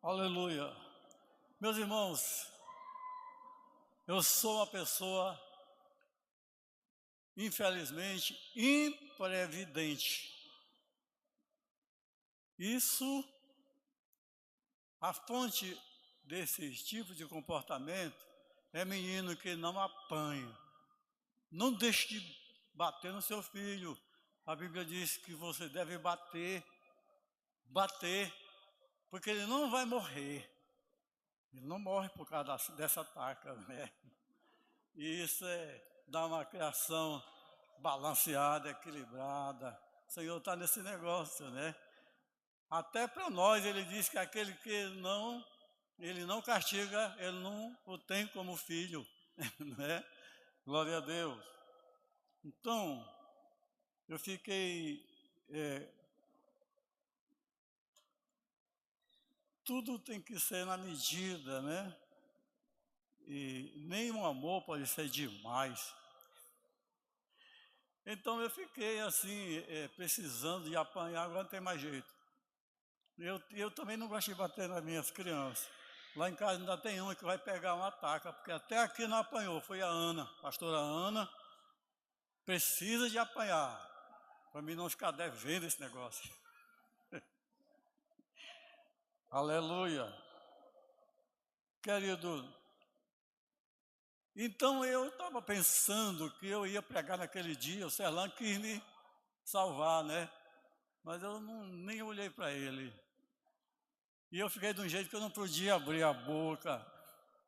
Aleluia. Meus irmãos, eu sou uma pessoa, infelizmente, imprevidente. Isso, a fonte desse tipo de comportamento é menino que não apanha. Não deixe de bater no seu filho. A Bíblia diz que você deve bater, porque ele não vai morrer. Ele não morre por causa dessa taca, né? E isso dá uma criação balanceada, equilibrada. O Senhor está nesse negócio, né? Até para nós, ele diz que aquele que ele não castiga, ele não o tem como filho, né? Glória a Deus. Então, eu fiquei... tudo tem que ser na medida, né? E nenhum amor pode ser demais. Então eu fiquei assim, precisando de apanhar, agora não tem mais jeito. Eu também não gosto de bater nas minhas crianças. Lá em casa ainda tem uma que vai pegar uma taca, porque até aqui não apanhou, foi a Ana, pastora Ana, precisa de apanhar, para mim não ficar devendo esse negócio. Aleluia. Querido, então eu estava pensando que eu ia pregar naquele dia, o Serlão quis me salvar, né? Mas eu nem olhei para ele. E eu fiquei de um jeito que eu não podia abrir a boca.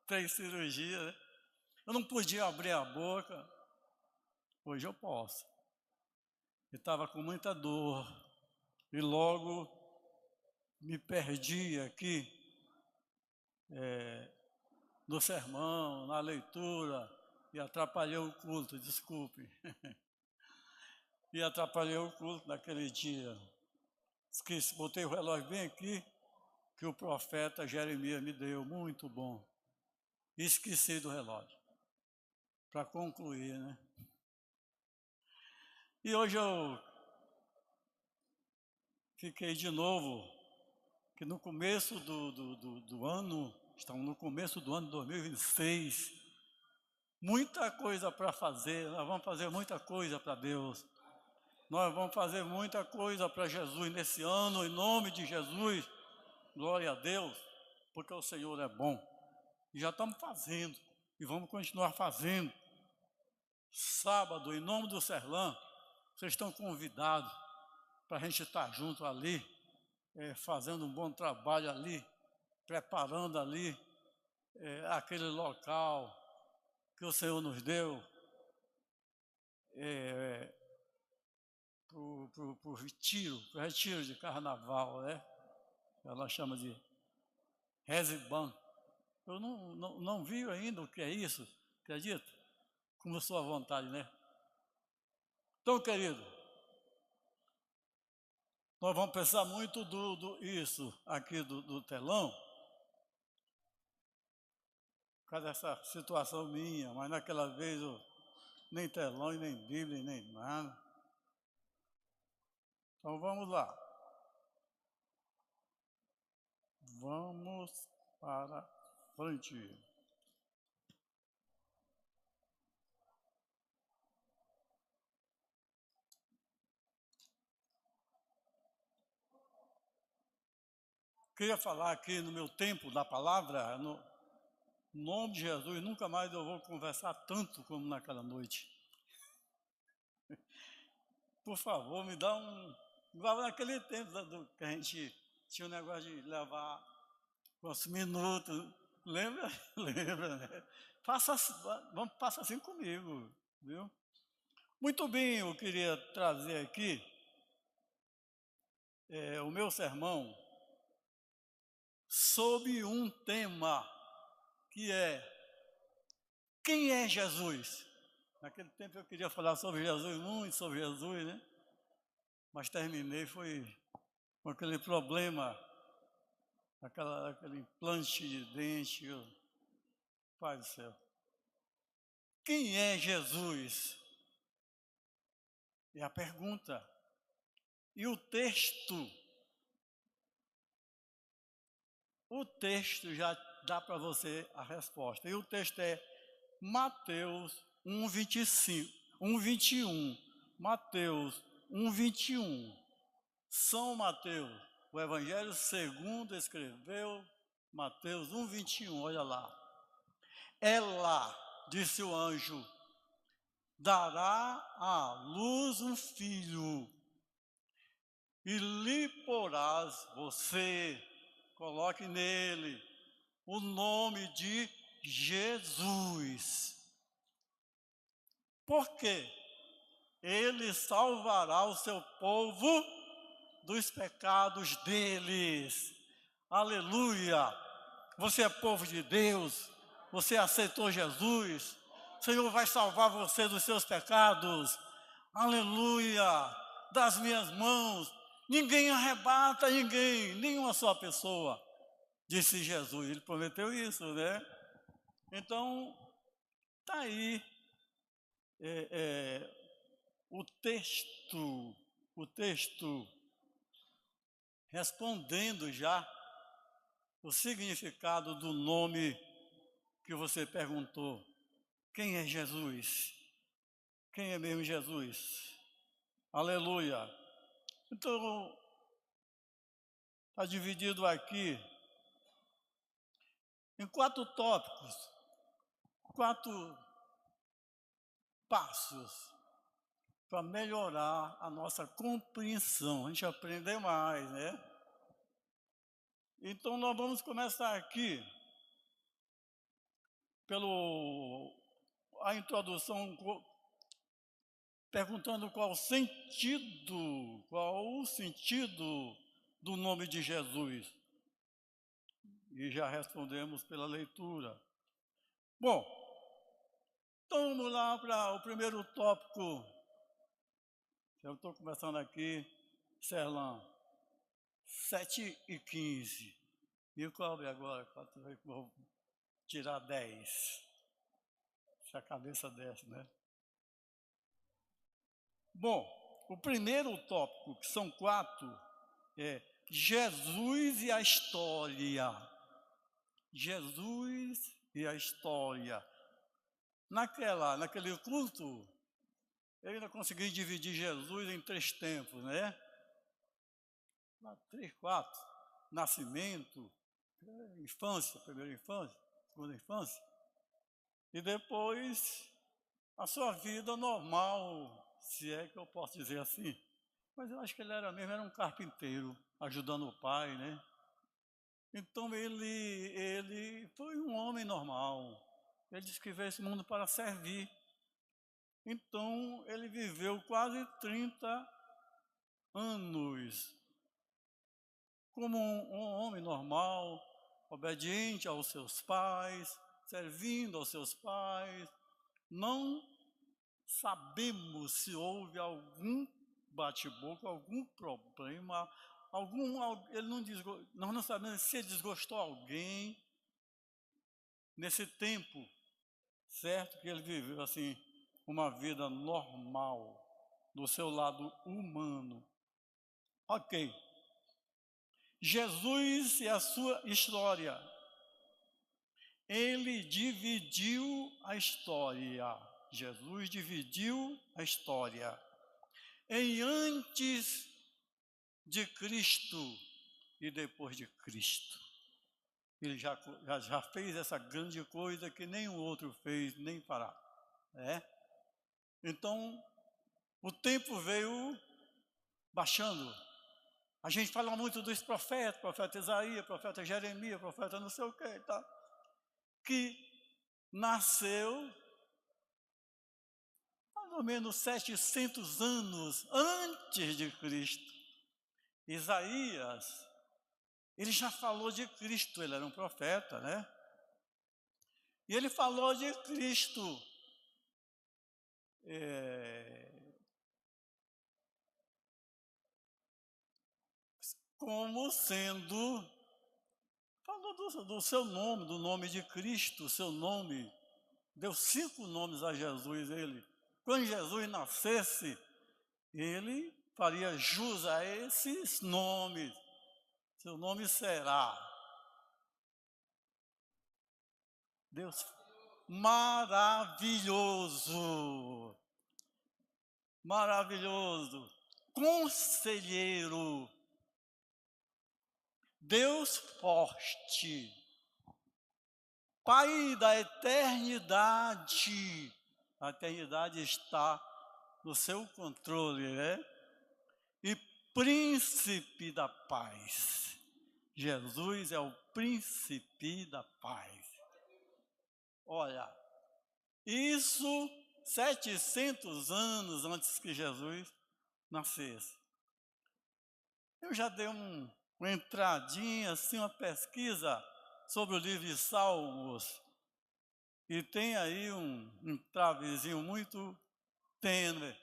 3 cirurgias, né? Eu não podia abrir a boca. Hoje eu posso. Eu estava com muita dor. E logo me perdi aqui no sermão, na leitura. E atrapalhei o culto, desculpe. E atrapalhei o culto naquele dia. Esqueci, botei o relógio bem aqui, que o profeta Jeremias me deu, muito bom. Esqueci do relógio. Para concluir, né? E hoje eu fiquei de novo, que no começo do ano, estamos no começo do ano 2026, muita coisa para fazer, nós vamos fazer muita coisa para Deus. Nós vamos fazer muita coisa para Jesus nesse ano, em nome de Jesus. Glória a Deus, porque o Senhor é bom. E já estamos fazendo, e vamos continuar fazendo. Sábado, em nome do Serlã, vocês estão convidados para a gente estar junto ali, fazendo um bom trabalho ali, preparando ali aquele local que o Senhor nos deu para o retiro de carnaval, né? Ela chama de Reziban. Eu não vi ainda o que é isso, acredita? Começou à vontade, né? Então, querido, nós vamos pensar muito isso aqui do telão, por causa dessa situação minha, mas naquela vez eu nem telão, e nem Bíblia, e nem nada. Então vamos lá. Vamos para frente. Queria falar aqui no meu tempo da palavra, no nome de Jesus, nunca mais eu vou conversar tanto como naquela noite. Por favor, me dá igual naquele tempo que a gente tinha um negócio de levar uns minutos. Lembra? Lembra, né? Passa assim comigo, viu? Muito bem, eu queria trazer aqui o meu sermão sobre um tema que é: quem é Jesus? Naquele tempo eu queria falar sobre Jesus, muito sobre Jesus, né? Mas terminei, foi com aquele problema, aquele implante de dente. Pai do céu. Quem é Jesus? É a pergunta. E o o texto já dá para você a resposta. E o texto é Mateus 1:25, 1:21. Mateus 1:21. São Mateus, o Evangelho segundo escreveu Mateus 1:21, olha lá. Ela, disse o anjo, dará à luz um filho, e lhe porás, você, coloque nele, o nome de Jesus. Por quê? Ele salvará o seu povo dos pecados deles. Aleluia! Você é povo de Deus, você aceitou Jesus, o Senhor vai salvar você dos seus pecados. Aleluia! Das minhas mãos, ninguém arrebata ninguém, nenhuma só pessoa, disse Jesus. Ele prometeu isso, né? Então, está aí o texto respondendo já o significado do nome que você perguntou. Quem é Jesus? Quem é mesmo Jesus? Aleluia! Então, está dividido aqui em 4 tópicos, 4 passos para melhorar a nossa compreensão. A gente aprender mais, né? Então, nós vamos começar aqui a introdução, perguntando qual o sentido do nome de Jesus. E já respondemos pela leitura. Bom, então vamos lá para o primeiro tópico. Eu estou começando aqui, Serlão, 7:15. E o cobre agora, vou tirar 10. Se a cabeça desce, né? Bom, o primeiro tópico, que são 4, é Jesus e a história. Jesus e a história. Naquele culto, eu ainda consegui dividir Jesus em 3 tempos, né? 3, 4. Nascimento, infância, primeira infância, segunda infância. E depois a sua vida normal, se é que eu posso dizer assim. Mas eu acho que ele era um carpinteiro, ajudando o pai, né? Então ele foi um homem normal. Ele disse que veio esse mundo para servir. Então ele viveu quase 30 anos como um homem normal, obediente aos seus pais, servindo aos seus pais. Não sabemos se houve algum bate-boca, algum problema, nós não sabemos se ele desgostou alguém nesse tempo, certo? Que ele viveu assim, uma vida normal, do seu lado humano. Ok. Jesus e a sua história. Ele dividiu a história. Jesus dividiu a história em antes de Cristo e depois de Cristo. Ele já fez essa grande coisa que nenhum outro fez, nem fará. Né? Então, o tempo veio baixando. A gente fala muito dos profetas, profeta Isaías, profeta Jeremias, profeta não sei o quê, tá? Que nasceu mais ou menos 700 anos antes de Cristo. Isaías, ele já falou de Cristo, ele era um profeta, né? E ele falou de Cristo como sendo, falou do seu nome, do nome de Cristo, seu nome, deu 5 nomes a Jesus. Quando Jesus nascesse, ele faria jus a esses nomes. Seu nome será. Deus maravilhoso, maravilhoso, conselheiro, Deus forte, Pai da eternidade. A eternidade está no seu controle, né? E príncipe da paz. Jesus é o príncipe da paz. Olha, isso 700 anos antes que Jesus nascesse. Eu já dei uma entradinha, assim, uma pesquisa sobre o livro de Salmos. E tem aí um entravezinho muito tênue,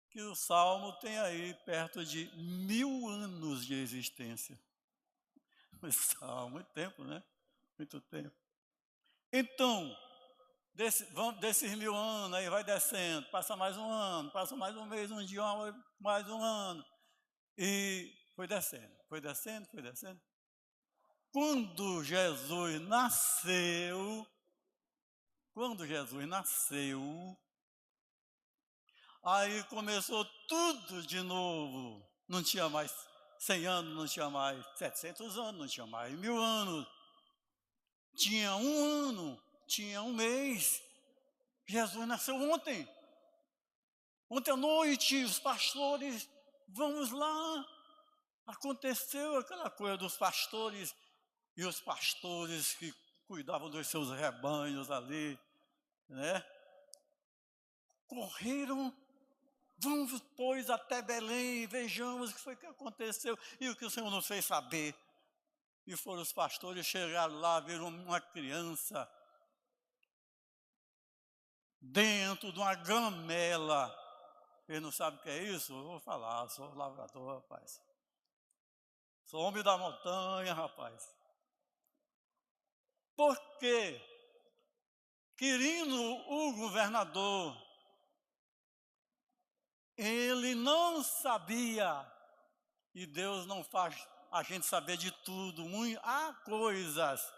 que o Salmo tem aí perto de 1000 anos de existência. Há muito tempo, né? Muito tempo. Então, desses 1000 anos, aí vai descendo, passa mais um ano, passa mais um mês, um dia, mais um ano. E foi descendo, foi descendo, foi descendo. Quando Jesus nasceu, aí começou tudo de novo. Não tinha mais 100 anos, não tinha mais 700 anos, não tinha mais 1000 anos. Tinha um ano, tinha um mês. Jesus nasceu ontem. Ontem à noite, os pastores, vamos lá. Aconteceu aquela coisa dos pastores e os pastores que cuidavam dos seus rebanhos ali, né? Correram, vamos, pois, até Belém, vejamos o que foi que aconteceu e o que o Senhor nos fez saber. E foram os pastores, chegaram lá, viram uma criança dentro de uma gamela. Ele não sabe o que é isso? Eu vou falar, sou lavrador, rapaz. Sou homem da montanha, rapaz. Porque, querindo o governador, ele não sabia, e Deus não faz a gente saber de tudo, há coisas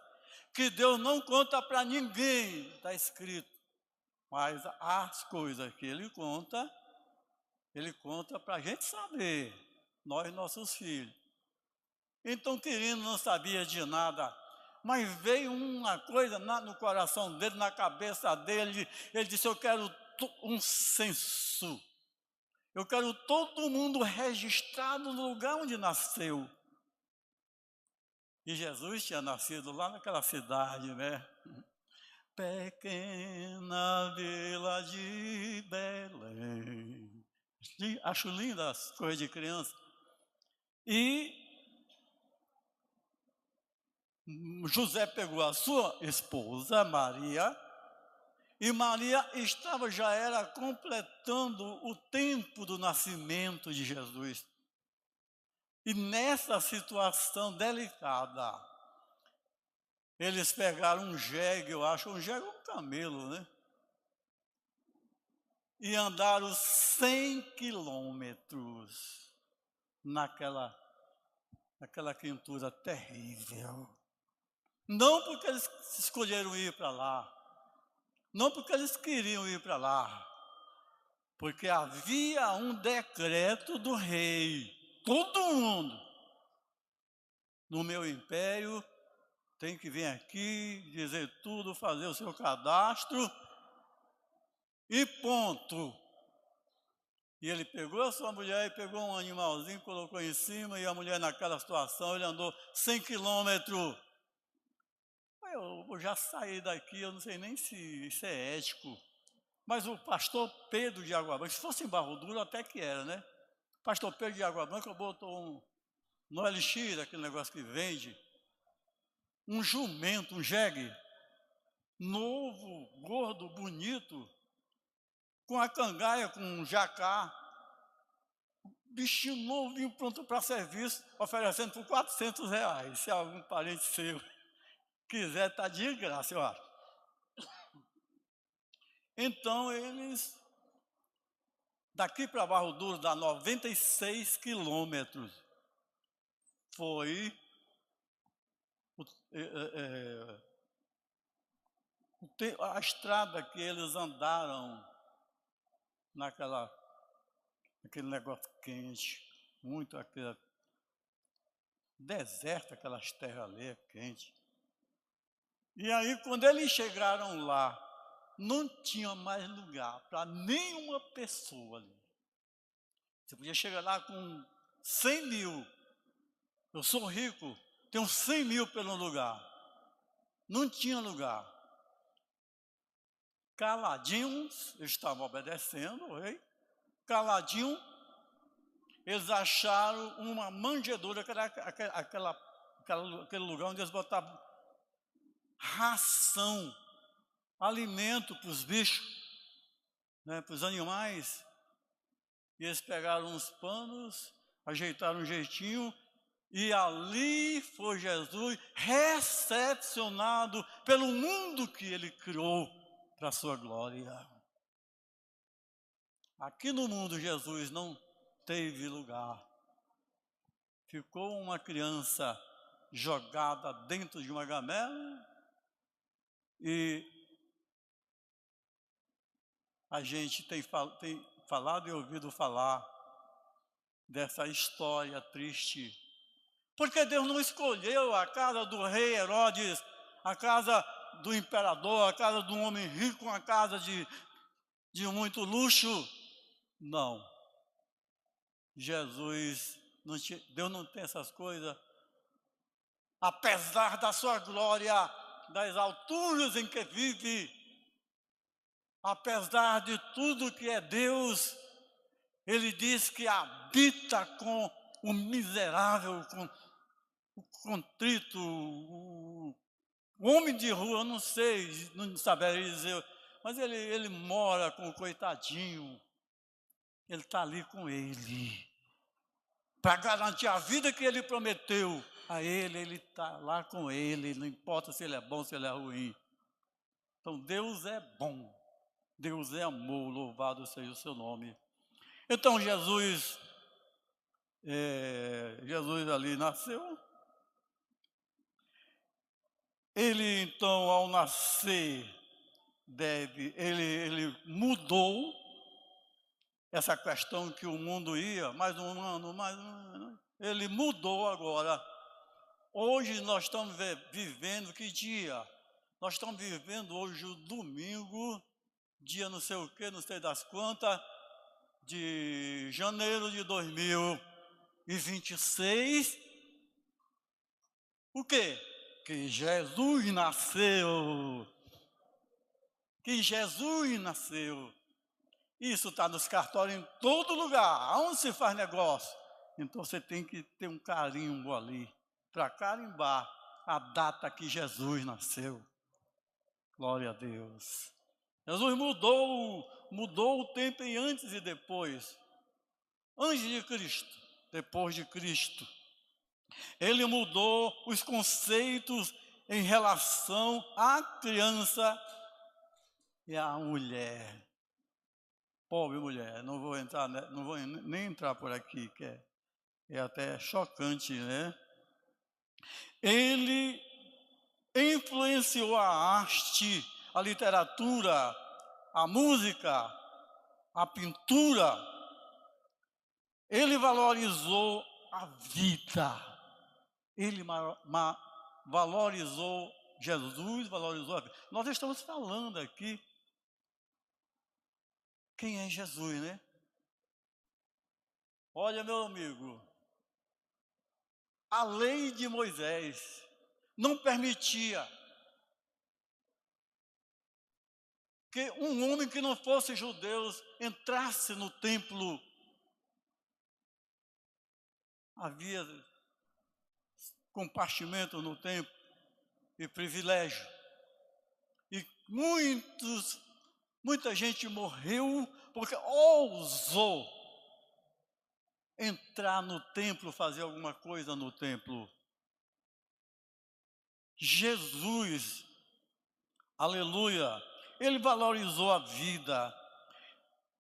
que Deus não conta para ninguém, está escrito, mas as coisas que Ele conta para a gente saber, nós e nossos filhos. Então, querido, não sabia de nada, mas veio uma coisa no coração dele, na cabeça dele, ele disse, eu quero um censo. Eu quero todo mundo registrado no lugar onde nasceu. E Jesus tinha nascido lá naquela cidade, né? Pequena vila de Belém. Acho lindas as coisas de criança. E José pegou a sua esposa, Maria, e Maria já era completando o tempo do nascimento de Jesus. E nessa situação delicada, eles pegaram um jegue, eu acho, um jegue um camelo, né? E andaram 100 quilômetros naquela quentura terrível. Não porque eles escolheram ir para lá, não porque eles queriam ir para lá, porque havia um decreto do rei. Todo mundo no meu império tem que vir aqui, dizer tudo, fazer o seu cadastro e ponto. E ele pegou a sua mulher e pegou um animalzinho, colocou em cima, e a mulher naquela situação, ele andou 100 quilômetros. Eu já saí daqui, eu não sei nem se isso é ético. Mas o pastor Pedro de Água Branca, se fosse em Barro Duro, até que era, né? O pastor Pedro de Água Branca botou no Elixir, aquele negócio que vende, um jumento, um jegue, novo, gordo, bonito, com a cangaia, com um jacá, bichinho novinho, pronto para serviço, oferecendo por R$ 400. Se algum parente seu quiser, está de graça, eu acho. Então, eles, daqui para Barro Duro, dá 96 quilômetros. Foi A estrada que eles andaram aquele negócio quente, muito aquele deserto, aquelas terras ali quentes. E aí, quando eles chegaram lá, não tinha mais lugar para nenhuma pessoa ali. Você podia chegar lá com 100 mil. Eu sou rico, tenho 100 mil pelo lugar. Não tinha lugar. Caladinhos, eles estavam obedecendo o rei. Caladinho, eles acharam uma manjedoura, que era aquele lugar onde eles botavam ração, alimento para os bichos, né, para os animais. E eles pegaram uns panos, ajeitaram um jeitinho, e ali foi Jesus recepcionado pelo mundo que ele criou para a sua glória. Aqui no mundo Jesus não teve lugar. Ficou uma criança jogada dentro de uma gamela e a gente tem falado e ouvido falar dessa história triste. Porque Deus não escolheu a casa do rei Herodes, a casa do imperador, a casa de um homem rico, uma casa de muito luxo. Não. Deus não tem essas coisas. Apesar da sua glória, das alturas em que vive, apesar de tudo que é Deus, ele diz que habita com o miserável, com o contrito, o homem de rua, não sei, não saberia dizer, mas ele mora com o coitadinho, ele está ali com ele, para garantir a vida que ele prometeu a ele está lá com ele, não importa se ele é bom, se ele é ruim. Então Deus é bom, Deus é amor, louvado seja o seu nome. Então Jesus ali nasceu. Ele então, ao nascer, ele mudou essa questão que o mundo ia, mais um ano, ele mudou agora. Hoje nós estamos vivendo que dia? Nós estamos vivendo hoje o domingo, dia não sei o que, não sei das quantas, de janeiro de 2026. O quê? Que Jesus nasceu. Que Jesus nasceu. Isso está nos cartórios em todo lugar, onde se faz negócio. Então você tem que ter um carimbo ali, para carimbar a data que Jesus nasceu. Glória a Deus. Jesus mudou o tempo em antes e depois. Antes de Cristo, depois de Cristo. Ele mudou os conceitos em relação à criança e à mulher. Pobre mulher, não vou nem entrar por aqui, que é até chocante, né? Ele influenciou a arte, a literatura, a música, a pintura. Ele valorizou a vida. Ele valorizou Jesus, valorizou a vida. Nós estamos falando aqui quem é Jesus, né? Olha, meu amigo, a lei de Moisés não permitia que um homem que não fosse judeu entrasse no templo. Havia compartimento no templo e privilégio. E muita gente morreu porque ousou entrar no templo, fazer alguma coisa no templo. Jesus, aleluia, ele valorizou a vida.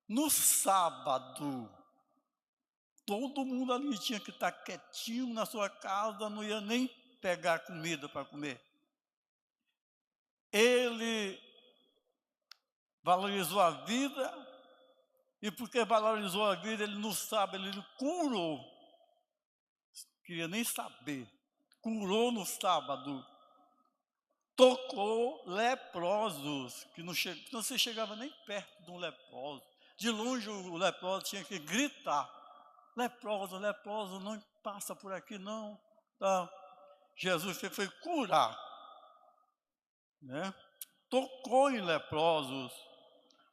No sábado, todo mundo ali tinha que estar quietinho na sua casa, não ia nem pegar comida para comer. Ele valorizou a vida, e porque valorizou a vida, ele no sábado, ele curou, queria nem saber, curou no sábado, tocou leprosos, que não se chegava nem perto de um leproso, de longe o leproso tinha que gritar, leproso, leproso, não passa por aqui não, tá? Jesus foi curar, né? Tocou em leprosos,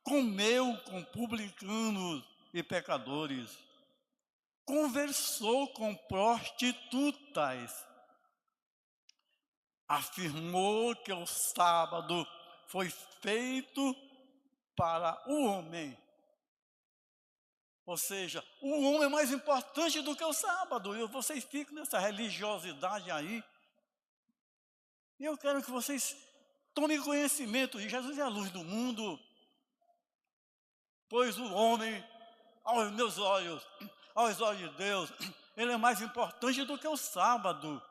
comeu com publicanos e pecadores, conversou com prostitutas, afirmou que o sábado foi feito para o homem. Ou seja, o homem é mais importante do que o sábado. E vocês ficam nessa religiosidade aí. E eu quero que vocês tomem conhecimento. Jesus é a luz do mundo. Pois o homem, aos meus olhos, aos olhos de Deus, ele é mais importante do que o sábado.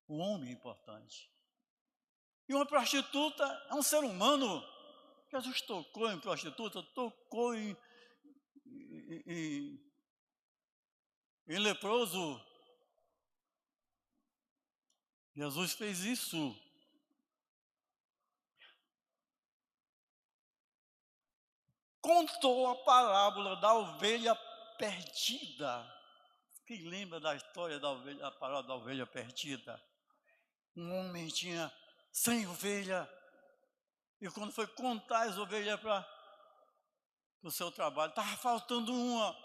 O homem é importante. E uma prostituta é um ser humano. Jesus tocou em prostituta, tocou em leproso. Jesus fez isso. Contou a parábola da ovelha perdida. Quem lembra da história da ovelha, a parábola da ovelha perdida? Um homem tinha 100 ovelhas, e quando foi contar as ovelhas para o seu trabalho, estava faltando uma.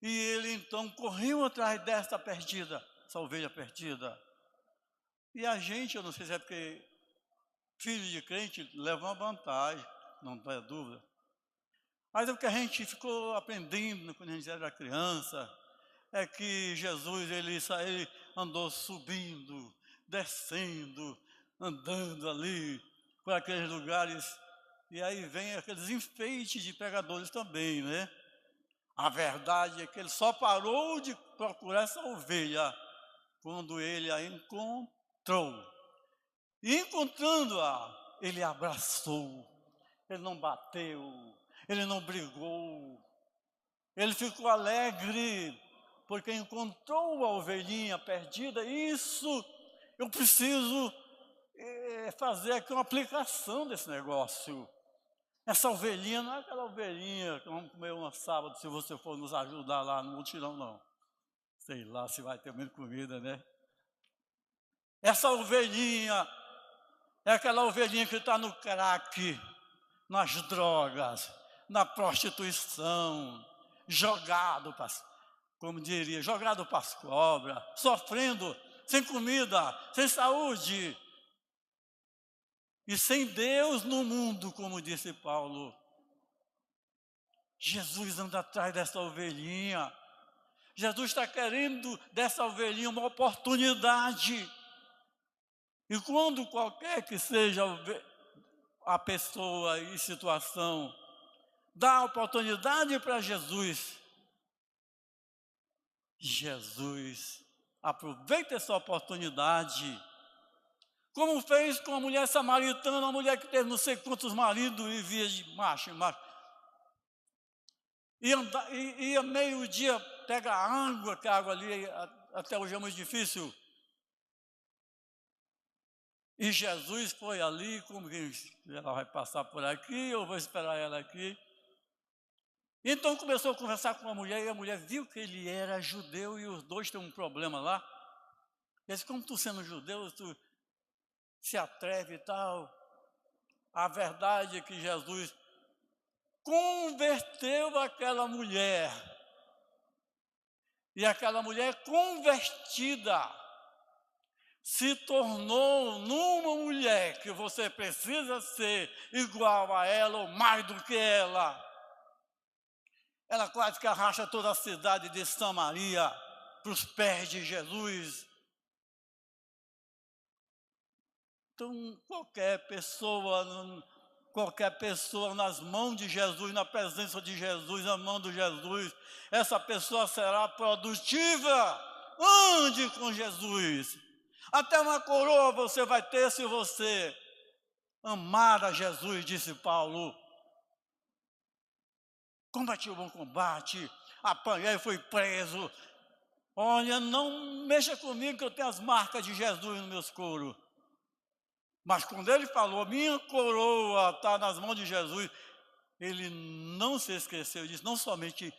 E ele então correu atrás dessa perdida, essa ovelha perdida. E a gente, eu não sei se é porque filho de crente leva uma vantagem, não tem dúvida. Mas o que a gente ficou aprendendo quando a gente era criança é que Jesus, ele andou subindo, descendo, andando ali por aqueles lugares. E aí vem aqueles enfeites de pregadores também, né? A verdade é que ele só parou de procurar essa ovelha quando ele a encontrou. E encontrando-a, ele abraçou. Ele não bateu, ele não brigou. Ele ficou alegre, porque encontrou a ovelhinha perdida. Isso, eu preciso fazer aqui uma aplicação desse negócio. Essa ovelhinha não é aquela ovelhinha que vamos comer uma sábado, se você for nos ajudar lá no mutirão, não. Sei lá se vai ter menos comida, né? Essa ovelhinha é aquela ovelhinha que está no crack, nas drogas, na prostituição, jogado para as cobras, sofrendo, sem comida, sem saúde. E sem Deus no mundo, como disse Paulo. Jesus anda atrás dessa ovelhinha. Jesus está querendo dessa ovelhinha uma oportunidade. E quando qualquer que seja a pessoa e situação dá oportunidade para Jesus, Jesus aproveita essa oportunidade. Como fez com a mulher samaritana, uma mulher que teve não sei quantos maridos e via de macho em macho. Ia meio-dia pegar água, que a água ali até hoje é muito difícil. E Jesus foi ali, como que ela vai passar por aqui, eu vou esperar ela aqui. Então começou a conversar com a mulher, e a mulher viu que ele era judeu, e os dois têm um problema lá. Ele disse, como tu sendo judeu, tu se atreve e tal. A verdade é que Jesus converteu aquela mulher. E aquela mulher convertida se tornou numa mulher que você precisa ser igual a ela ou mais do que ela. Ela quase que arrasta toda a cidade de Samaria para os pés de Jesus. Então, qualquer pessoa nas mãos de Jesus, na presença de Jesus, amando Jesus, essa pessoa será produtiva. Ande com Jesus. Até uma coroa você vai ter se você amar a Jesus, disse Paulo. Combati o bom combate, apanhei e fui preso. Olha, não mexa comigo que eu tenho as marcas de Jesus nos meus couros. Mas quando ele falou, minha coroa está nas mãos de Jesus, ele não se esqueceu disso, não somente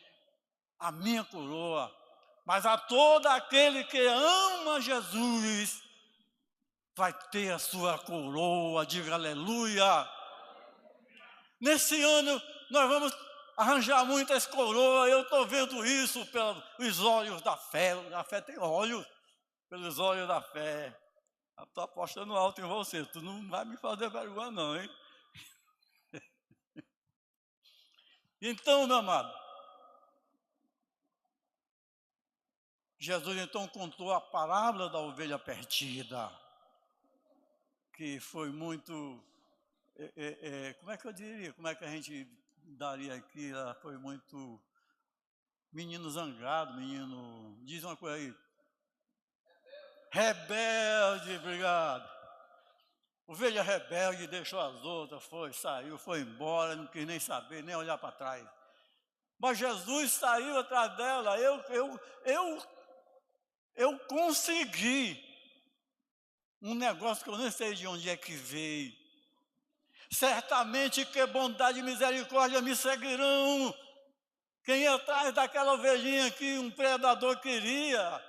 a minha coroa, mas a todo aquele que ama Jesus, vai ter a sua coroa, diga aleluia. Nesse ano, nós vamos arranjar muitas coroas, eu estou vendo isso pelos olhos da fé. A fé tem olhos, pelos olhos da fé. Estou apostando alto em você, tu não vai me fazer vergonha não, hein? Então, meu amado, Jesus então contou a parábola da ovelha perdida, que foi muito, como é que eu diria, como é que a gente daria aqui, ela foi muito menino zangado, menino, diz uma coisa aí, rebelde, obrigado. Ovelha rebelde deixou as outras, saiu, foi embora, não quis nem saber, nem olhar para trás. Mas Jesus saiu atrás dela, eu consegui um negócio que eu nem sei de onde é que veio. Certamente que bondade e misericórdia me seguirão. Quem ia atrás daquela ovelhinha que um predador queria,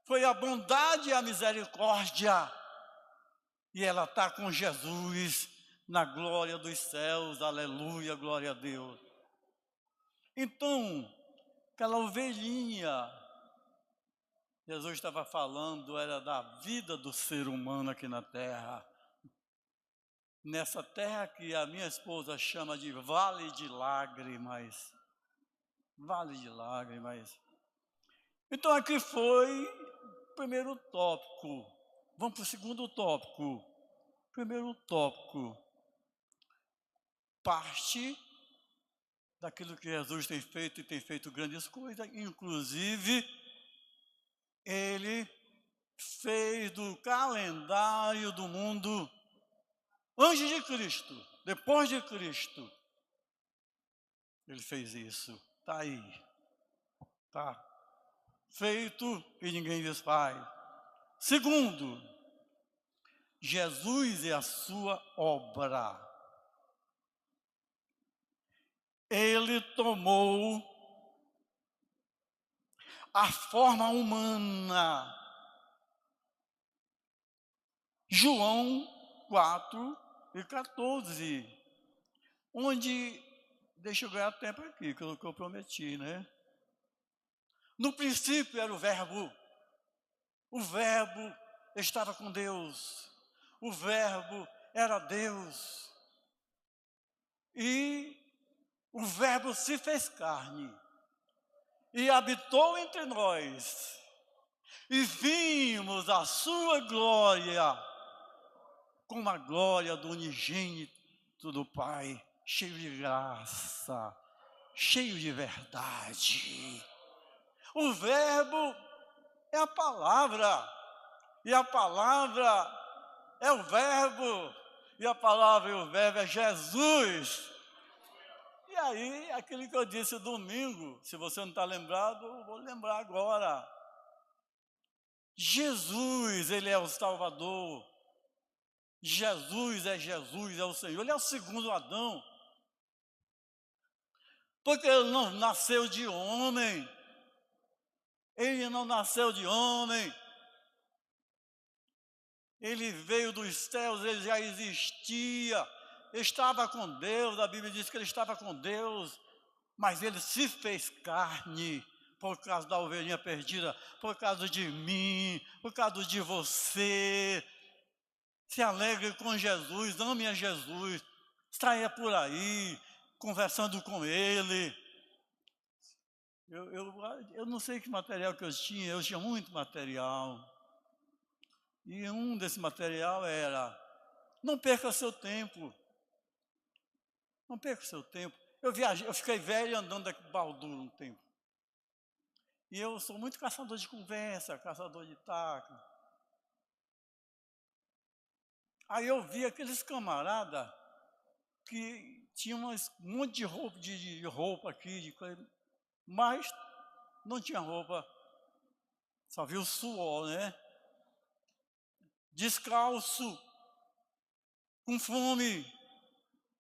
foi a bondade e a misericórdia. E ela está com Jesus na glória dos céus, aleluia, glória a Deus. Então, aquela ovelhinha, Jesus estava falando, era da vida do ser humano aqui na terra. Nessa terra que a minha esposa chama de vale de lágrimas. Vale de lágrimas. Então aqui foi o primeiro tópico. Vamos para o segundo tópico. Primeiro tópico. Parte daquilo que Jesus tem feito e tem feito grandes coisas. Inclusive, ele fez do calendário do mundo antes de Cristo, depois de Cristo. Ele fez isso. Está aí. Está feito e ninguém desfaz. Segundo, Jesus é a sua obra. Ele tomou a forma humana. João 4:14, onde, deixa eu ganhar tempo aqui, que eu prometi, né? No princípio era o Verbo estava com Deus, o Verbo era Deus, e o Verbo se fez carne, e habitou entre nós, e vimos a sua glória, como a glória do unigênito do Pai, cheio de graça, cheio de verdade. O Verbo é a palavra, e a palavra é o Verbo, e a palavra e o Verbo é Jesus. E aí, aquilo que eu disse domingo, se você não está lembrado, eu vou lembrar agora. Jesus, ele é o Salvador. Jesus, é o Senhor. Ele é o segundo Adão. Porque ele não nasceu de homem. Ele não nasceu de homem. Ele veio dos céus, ele já existia. Estava com Deus, a Bíblia diz que ele estava com Deus. Mas ele se fez carne por causa da ovelhinha perdida, por causa de mim, por causa de você. Se alegre com Jesus, ame a Jesus, saia por aí, conversando com Ele. Eu não sei que material que eu tinha muito material. E um desse material era, não perca seu tempo. Não perca seu tempo. Eu fiquei velho andando aqui Baldur um tempo. E eu sou muito caçador de conversa, caçador de taco. Aí eu vi aqueles camaradas que tinham um monte de roupa aqui, de coisa, mas não tinha roupa, só vi o suor, né? Descalço, com fome,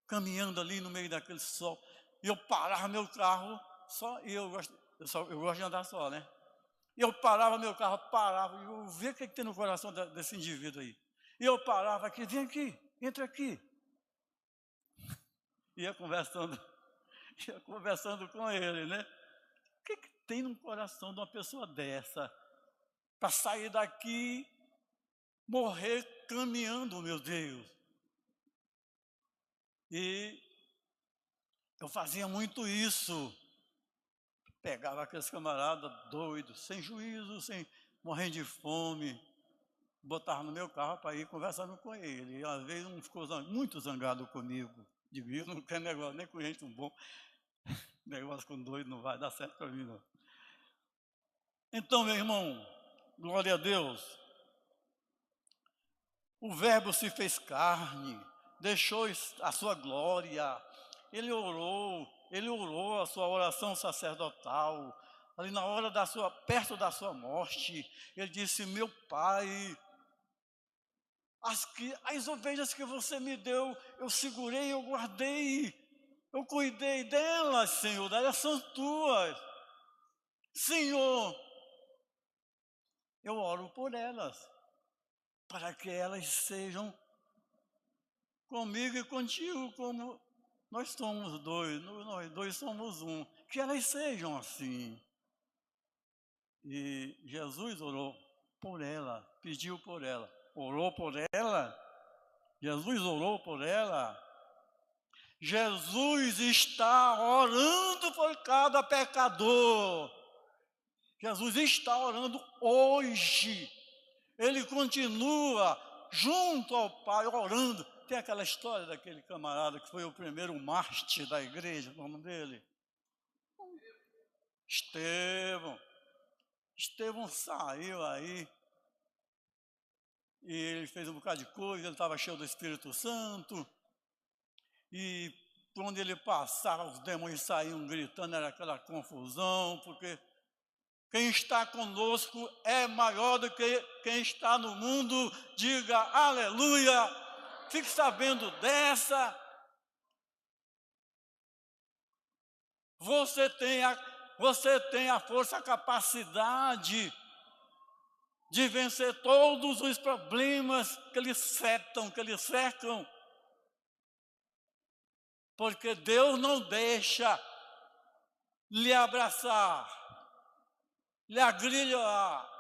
caminhando ali no meio daquele sol. E eu parava meu carro, eu gosto de andar só, né? E eu parava meu carro, e eu via o que tem no coração desse indivíduo aí. E eu parava aqui, vem aqui, entra aqui. Ia conversando, ia conversando com ele, né? O que tem no coração de uma pessoa dessa? Para sair daqui, morrer caminhando, meu Deus. E eu fazia muito isso. Pegava aqueles camaradas doidos, sem juízo, morrendo de fome, botava no meu carro para ir conversando com ele. E às vezes não ficou muito zangado comigo. Digo, eu não quero negócio nem com gente bom. Negócio com doido não vai dar certo para mim, não. Então, meu irmão, glória a Deus. O Verbo se fez carne, deixou a sua glória. Ele orou a sua oração sacerdotal. Ali na hora perto da sua morte, ele disse: meu Pai, as ovelhas que você me deu, eu segurei, eu guardei, eu cuidei delas, Senhor, elas são tuas. Senhor, eu oro por elas, para que elas sejam comigo e contigo, como nós somos dois, nós dois somos um, que elas sejam assim. E Jesus orou por ela, pediu por ela, orou por ela, Jesus orou por ela. Jesus está orando por cada pecador. Jesus está orando hoje. Ele continua junto ao Pai, orando. Tem aquela história daquele camarada que foi o primeiro mártir da igreja, o nome dele? Estevão. Estevão saiu aí e ele fez um bocado de coisa, ele estava cheio do Espírito Santo. E por onde ele passava, os demônios saíam gritando, era aquela confusão, porque quem está conosco é maior do que quem está no mundo. Diga aleluia, fique sabendo dessa. Você tem a força, a capacidade de vencer todos os problemas que lhe cercam. Porque Deus não deixa lhe abraçar, lhe agrilhar.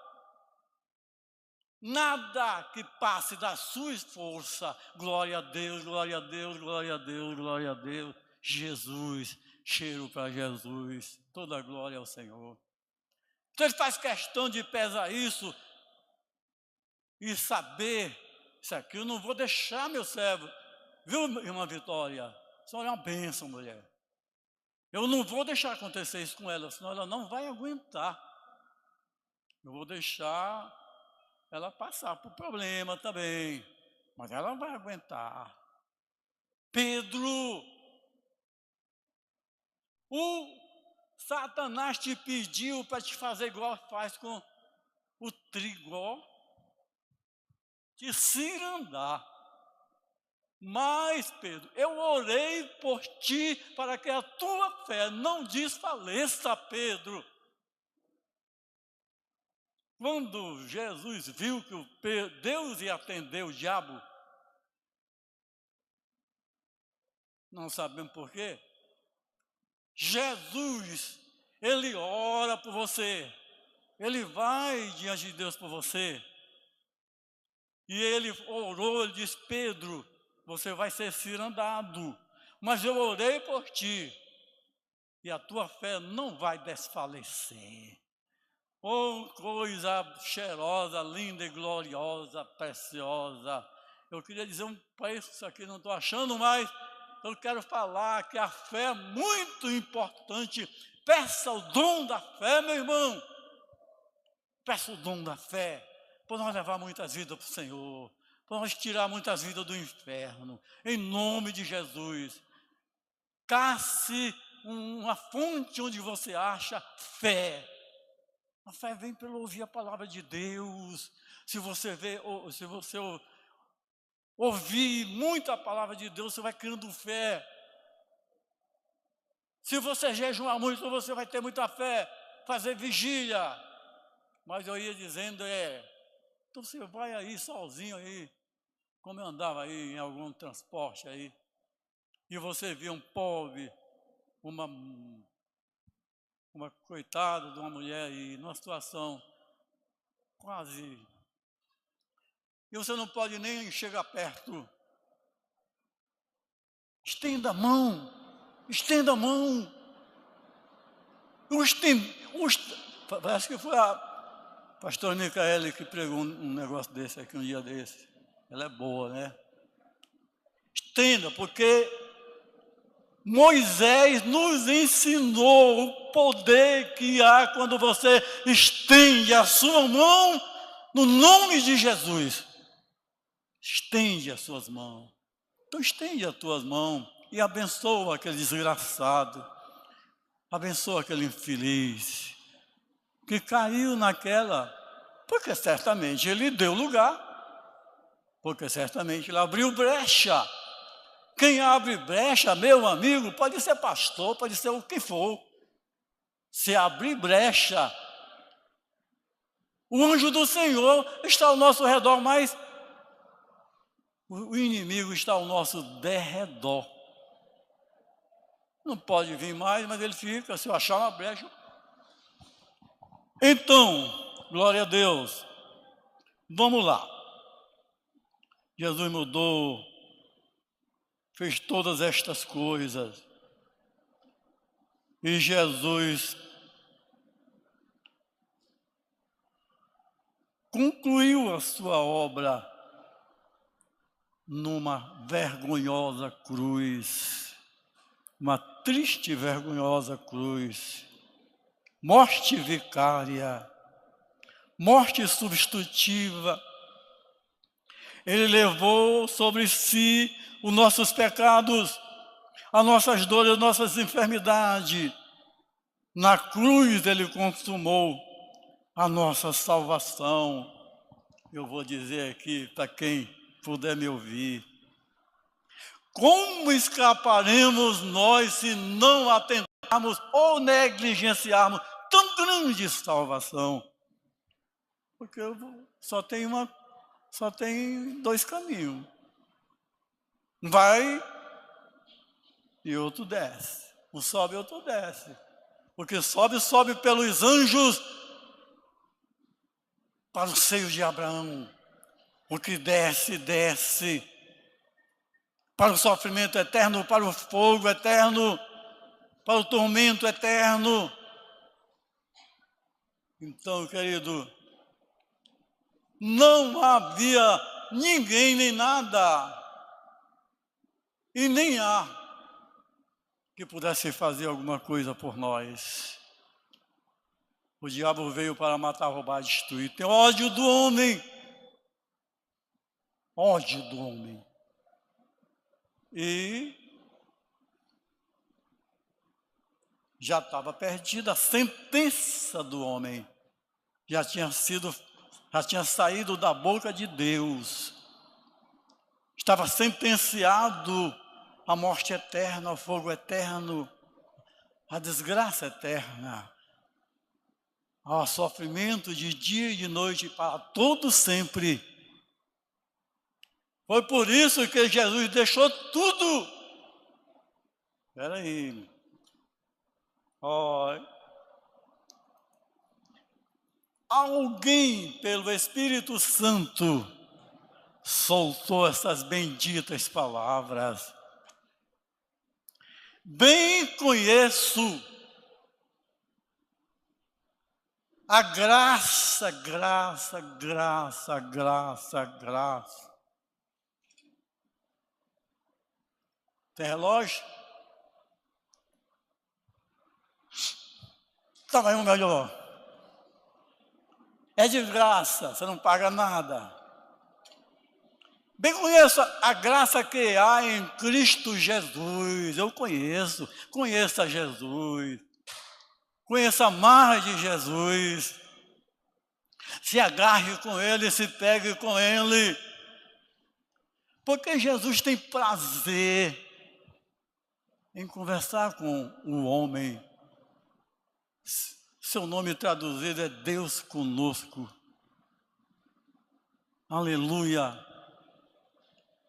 Nada que passe da sua força. Glória a Deus, glória a Deus, glória a Deus, glória a Deus. Jesus, cheiro para Jesus. Toda a glória ao Senhor. Então ele faz questão de pesar isso e saber, isso aqui eu não vou deixar, meu servo. Viu, irmã Vitória? A senhora é uma bênção, mulher. Eu não vou deixar acontecer isso com ela, senão ela não vai aguentar. Eu vou deixar ela passar por problema também, mas ela não vai aguentar. Pedro, o Satanás te pediu para te fazer igual faz com o trigo, ó, te cirandar. Mas, Pedro, eu orei por ti para que a tua fé não desfaleça, Pedro. Quando Jesus viu que Deus ia atender o diabo, não sabemos por quê, Jesus, ele ora por você, ele vai diante de Deus por você. E ele orou, ele disse: Pedro, você vai ser cirandado, mas eu orei por ti, e a tua fé não vai desfalecer. Oh, coisa cheirosa, linda e gloriosa, preciosa. Eu queria dizer um preço, isso aqui não estou achando, mas eu quero falar que a fé é muito importante. Peça o dom da fé, meu irmão. Peça o dom da fé, para nós levar muitas vidas para o Senhor, Vamos tirar muitas vidas do inferno. Em nome de Jesus. Casse uma fonte onde você acha fé. A fé vem pelo ouvir a palavra de Deus. Se você ouvir muito a palavra de Deus, você vai criando fé. Se você jejuar muito, você vai ter muita fé. Fazer vigília. Mas eu ia dizendo, então você vai aí sozinho aí, como eu andava aí em algum transporte aí, e você via um pobre, uma coitada de uma mulher aí, numa situação quase... E você não pode nem chegar perto. Estenda a mão. Estenda a mão. Parece que foi a pastora Micaele que pregou um negócio desse aqui, um dia desse. Ela é boa, né? Estenda, porque Moisés nos ensinou o poder que há quando você estende a sua mão no nome de Jesus. Estende as suas mãos. Então estende as tuas mãos e abençoa aquele desgraçado. Abençoa aquele infeliz que caiu naquela, porque certamente ele deu lugar, porque certamente ele abriu brecha. Quem abre brecha, meu amigo, pode ser pastor, pode ser o que for. Se abrir brecha, o anjo do Senhor está ao nosso redor, mas o inimigo está ao nosso derredor. Não pode vir mais, mas ele fica, se eu achar uma brecha. Então, glória a Deus, vamos lá. Jesus mudou, fez todas estas coisas. E Jesus concluiu a sua obra numa vergonhosa cruz, uma triste e vergonhosa cruz, morte vicária, morte substitutiva. Ele levou sobre si os nossos pecados, as nossas dores, as nossas enfermidades. Na cruz ele consumou a nossa salvação. Eu vou dizer aqui para quem puder me ouvir. Como escaparemos nós se não atentarmos ou negligenciarmos tão grande salvação? Porque só tem dois caminhos. Vai e outro desce. Um sobe e outro desce. Porque sobe pelos anjos para o seio de Abraão. O que desce para o sofrimento eterno, para o fogo eterno, para o tormento eterno. Então, querido, não havia ninguém nem nada, e nem há, que pudesse fazer alguma coisa por nós. O diabo veio para matar, roubar, destruir. Tem ódio do homem. Ódio do homem. E já estava perdida a sentença do homem. Já tinha saído da boca de Deus. Estava sentenciado à morte eterna, ao fogo eterno, à desgraça eterna, ao sofrimento de dia e de noite para todo sempre. Foi por isso que Jesus deixou tudo. Espera aí. Alguém, pelo Espírito Santo, soltou essas benditas palavras. Bem conheço a graça. Tem relógio? Tá, vai um melhor. É de graça, você não paga nada. Bem conheço a graça que há em Cristo Jesus. Eu conheço a Jesus. Conheço a marra de Jesus. Se agarre com Ele, se pegue com Ele. Porque Jesus tem prazer em conversar com o homem. Seu nome traduzido é Deus conosco. Aleluia.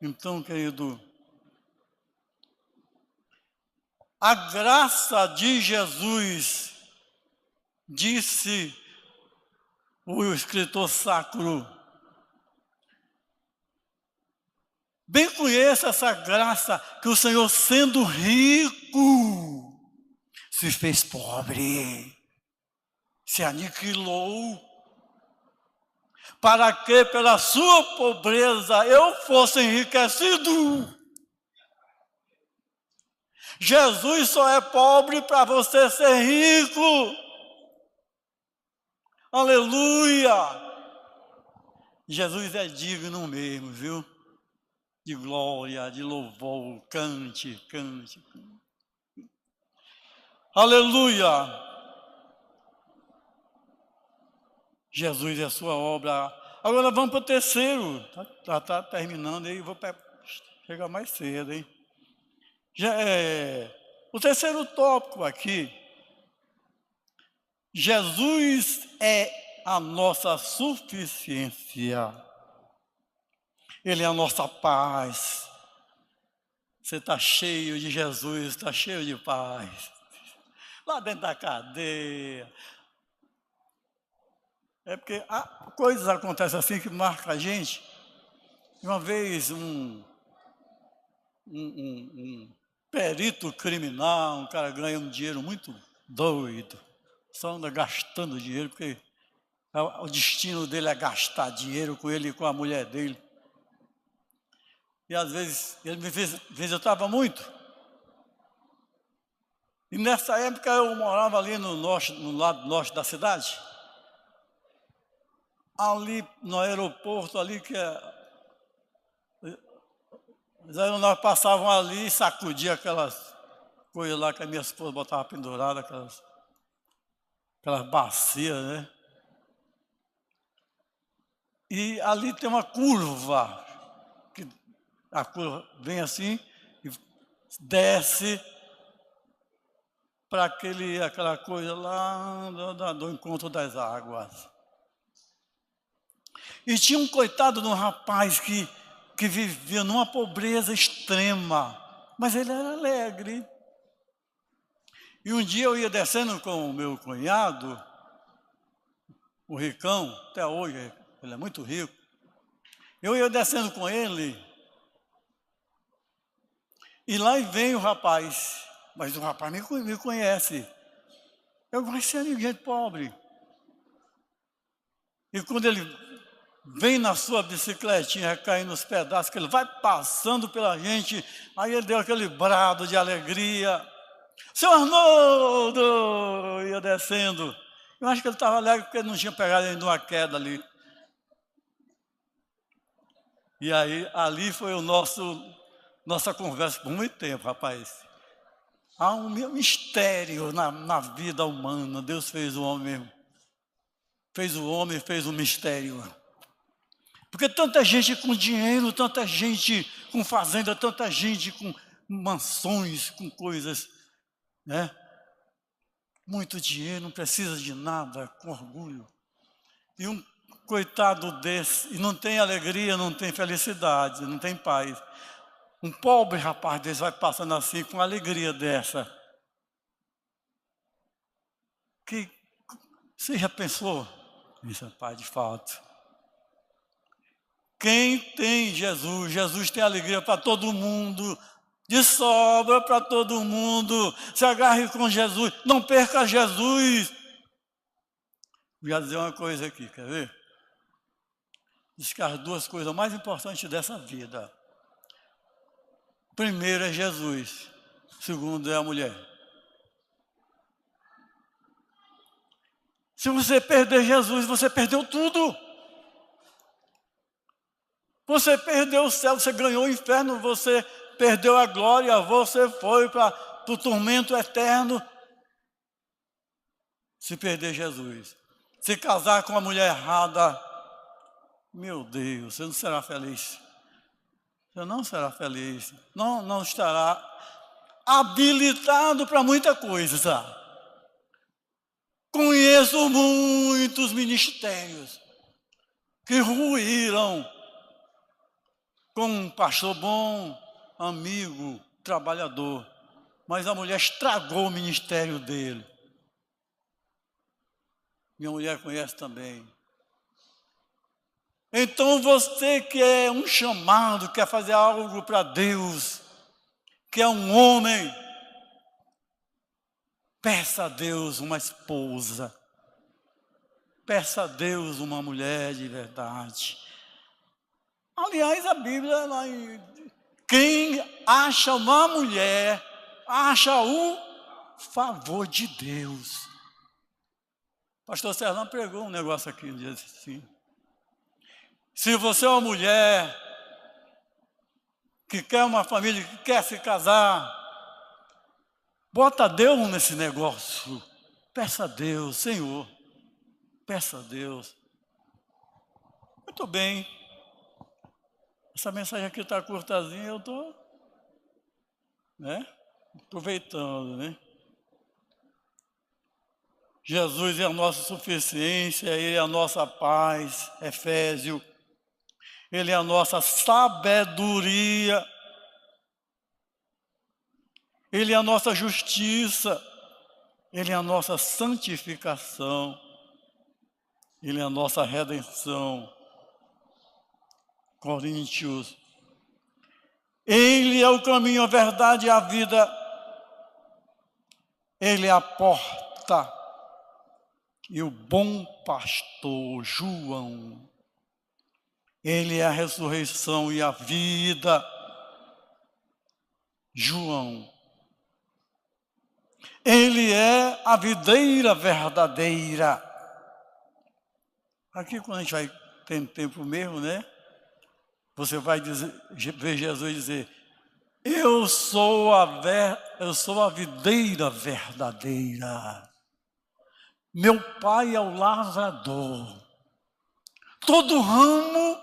Então, querido, a graça de Jesus, disse o escritor sacro, bem conheça essa graça que o Senhor, sendo rico, se fez pobre, se aniquilou, para que pela sua pobreza eu fosse enriquecido. Jesus só é pobre para você ser rico. Aleluia! Jesus é digno mesmo, viu? De glória, de louvor, cante, cante. Aleluia! Jesus é a sua obra. Agora vamos para o terceiro. Tá terminando aí, vou chegar mais cedo, hein? O terceiro tópico aqui. Jesus é a nossa suficiência. Ele é a nossa paz. Você está cheio de Jesus, está cheio de paz. Lá dentro da cadeia. É porque coisas acontecem assim que marcam a gente. Uma vez um perito criminal, um cara ganha um dinheiro muito doido. Só anda gastando dinheiro, porque o destino dele é gastar dinheiro com ele e com a mulher dele. E às vezes ele me visitava muito. E nessa época eu morava ali no lado norte da cidade. Ali no aeroporto, ali que nós passavam ali e sacudia aquelas coisas lá que a minha esposa botava pendurada, aquelas bacias, né? E ali tem uma curva, que a curva vem assim e desce para aquela coisa lá do encontro das águas. E tinha um coitado de um rapaz que vivia numa pobreza extrema, mas ele era alegre. E um dia eu ia descendo com o meu cunhado, o Ricão, até hoje, ele é muito rico. Eu ia descendo com ele, e lá vem o rapaz, mas o rapaz me conhece. Eu gosto de ser de gente pobre. E quando ele vem na sua bicicletinha, caindo nos pedaços, que ele vai passando pela gente, aí ele deu aquele brado de alegria. Seu Arnoldo! Ia descendo. Eu acho que ele estava alegre porque ele não tinha pegado ainda uma queda ali. E aí, ali foi nossa conversa por muito tempo, rapaz. Há um mistério na vida humana. Deus fez o homem mesmo. Fez o homem, fez um mistério. Porque tanta gente com dinheiro, tanta gente com fazenda, tanta gente com mansões, com coisas, né? Muito dinheiro, não precisa de nada, com orgulho. E um coitado desse, e não tem alegria, não tem felicidade, não tem paz. Um pobre rapaz desse vai passando assim, com alegria dessa. Que você já pensou? Isso é paz de fato. Quem tem Jesus, Jesus tem alegria para todo mundo, de sobra para todo mundo. Se agarre com Jesus, não perca Jesus. Vou já dizer uma coisa aqui, quer ver? Diz que as duas coisas mais importantes dessa vida. Primeiro é Jesus, segundo é a mulher. Se você perder Jesus, você perdeu tudo. Você perdeu o céu, você ganhou o inferno, você perdeu a glória, você foi para o tormento eterno. Se perder Jesus, se casar com uma mulher errada, meu Deus, você não será feliz. Você não será feliz. Não estará habilitado para muita coisa. Conheço muitos ministérios que ruíram com um pastor bom, amigo, trabalhador, mas a mulher estragou o ministério dele. Minha mulher conhece também. Então você que é um chamado, quer fazer algo para Deus, que é um homem, peça a Deus uma esposa. Peça a Deus uma mulher de verdade. Aliás, a Bíblia, quem acha uma mulher, acha o favor de Deus. Pastor Serrano pregou um negócio aqui um dia assim. Se você é uma mulher que quer uma família, que quer se casar, bota Deus nesse negócio. Peça a Deus, Senhor. Peça a Deus. Muito bem. Essa mensagem aqui está curtazinha, eu estou aproveitando, né? Jesus é a nossa suficiência, Ele é a nossa paz, Efésio. Ele é a nossa sabedoria. Ele é a nossa justiça. Ele é a nossa santificação. Ele é a nossa redenção. Coríntios. Ele é o caminho, a verdade e a vida. Ele é a porta. E o bom pastor, João. Ele é a ressurreição e a vida. João. Ele é a videira verdadeira. Aqui quando a gente vai ter tempo mesmo, né? Você vai ver Jesus dizer, eu sou a videira verdadeira. Meu pai é o lavrador. Todo ramo,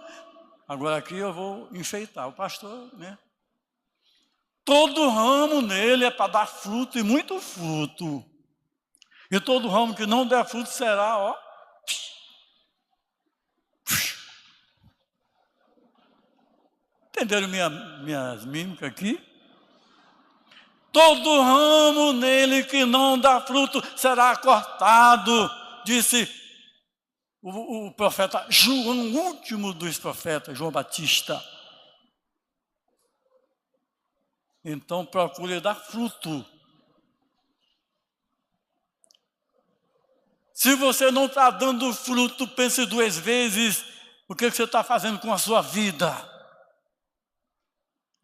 agora aqui eu vou enfeitar o pastor, né? Todo ramo nele é para dar fruto e muito fruto. E todo ramo que não der fruto será, ó. Entenderam minhas mímicas aqui? Todo ramo nele que não dá fruto será cortado, disse o profeta João, o último dos profetas, João Batista. Então procure dar fruto. Se você não está dando fruto, pense 2 vezes o que você está fazendo com a sua vida.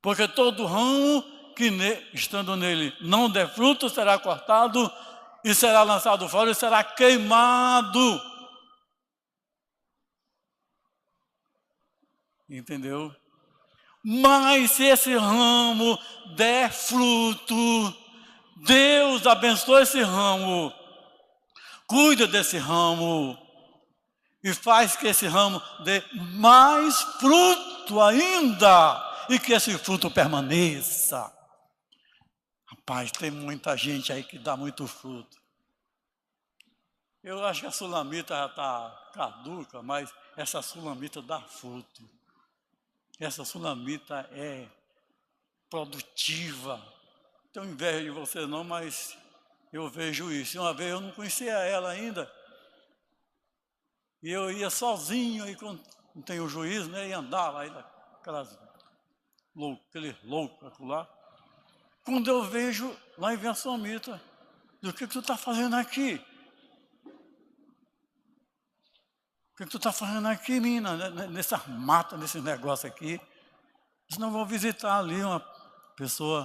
Porque todo ramo que estando nele não der fruto será cortado e será lançado fora e será queimado. Entendeu? Mas se esse ramo der fruto, Deus abençoa esse ramo, cuida desse ramo e faz que esse ramo dê mais fruto ainda e que esse fruto permaneça. Rapaz, tem muita gente aí que dá muito fruto. Eu acho que a sulamita já está caduca, mas essa sulamita dá fruto. Essa sulamita é produtiva. Tenho inveja de você não, mas eu vejo isso. Uma vez eu não conhecia ela ainda. E eu ia sozinho, aí quando não tem o juízo, né? E andava aí aquele louco lá. Quando eu vejo lá em Viaçomita, o que tu está fazendo aqui? O que tu está fazendo aqui, menina? Nessa mata, nesse negócio aqui. Senão eu vou visitar ali uma pessoa.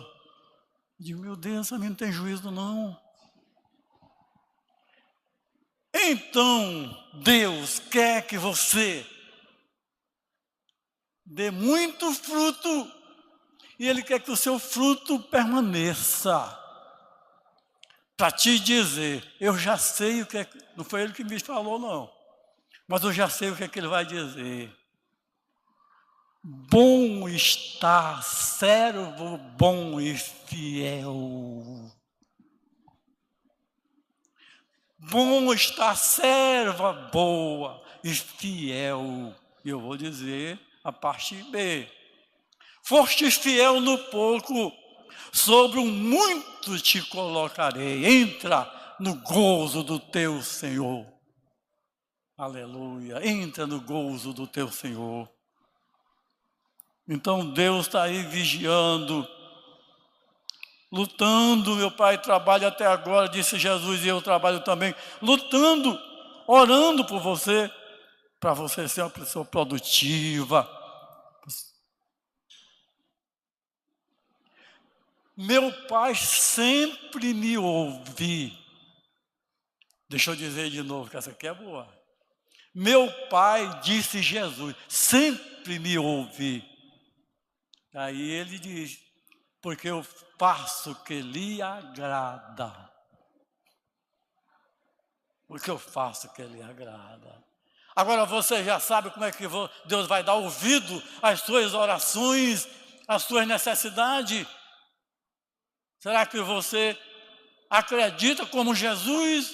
Eu digo, meu Deus, essa menina não tem juízo não. Então, Deus quer que você dê muito fruto, e Ele quer que o seu fruto permaneça. Para te dizer, eu já sei o que é, não foi Ele que me falou não, mas eu já sei o que é que Ele vai dizer. Bom está, servo bom e fiel. Bom está, serva boa e fiel. E eu vou dizer a parte B. Fostes fiel no pouco, sobre o muito te colocarei. Entra no gozo do teu Senhor. Aleluia. Entra no gozo do teu Senhor. Então Deus está aí vigiando, lutando. Meu Pai trabalha até agora, disse Jesus, e eu trabalho também, lutando, orando por você, para você ser uma pessoa produtiva. Meu Pai sempre me ouve. Deixa eu dizer de novo, que essa aqui é boa. Meu Pai, disse Jesus, sempre me ouve. Aí ele diz, porque eu faço o que lhe agrada. Porque eu faço o que lhe agrada. Agora você já sabe como é que Deus vai dar ouvido às suas orações, às suas necessidades. Será que você acredita como Jesus?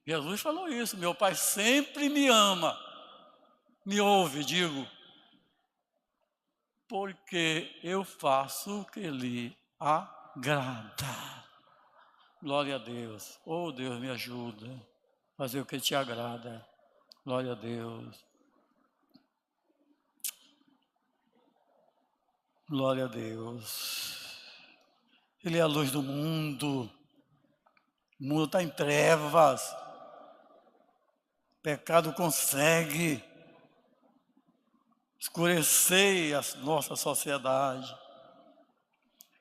Jesus falou isso, meu Pai sempre me ama. Me ouve, digo, porque eu faço o que lhe agrada. Glória a Deus. Oh, Deus, me ajuda a fazer o que te agrada. Glória a Deus. Glória a Deus. Ele é a luz do mundo. O mundo está em trevas. O pecado consegue escurecer a nossa sociedade.